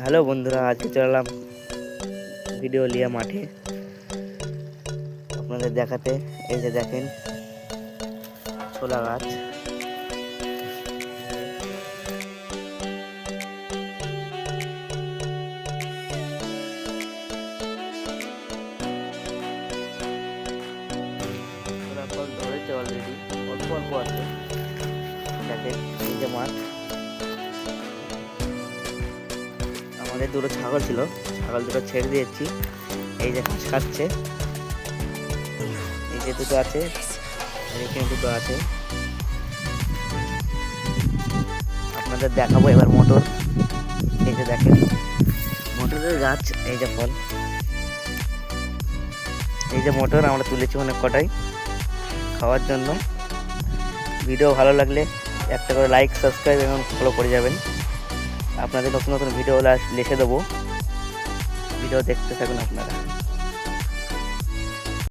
Hello বন্ধুরা, আজকে চললাম ভিডিও লিয়া মাঠে আপনাদের দেখাতে। এই যে দেখেন ছোলা গাছ, ছোলা ফল ধরেছে অলরেডি, অল্প অল্প আছে। দেখেন এই যে মাঠ, আমাদের দুটো ছাগল ছিল, ছাগল দুটো ছেড়ে দিয়েছি। এই যে ঘাস খাচ্ছে, এই যে দুটো আছে, আর এখানে দুটো আছে। আপনাদের দেখাবো এবার মটর। এই যে দেখেন মটরের গাছ, এই যে ফল, এই যে মটর আমরা তুলেছি অনেক কটাই খাওয়ার জন্য। ভিডিও ভালো লাগলে একটা করে লাইক, সাবস্ক্রাইব এবং ফলো করে যাবেন। আপনাদের নতুন নতুন ভিডিও লিখে দেবো, ভিডিও দেখতে থাকুন আপনারা।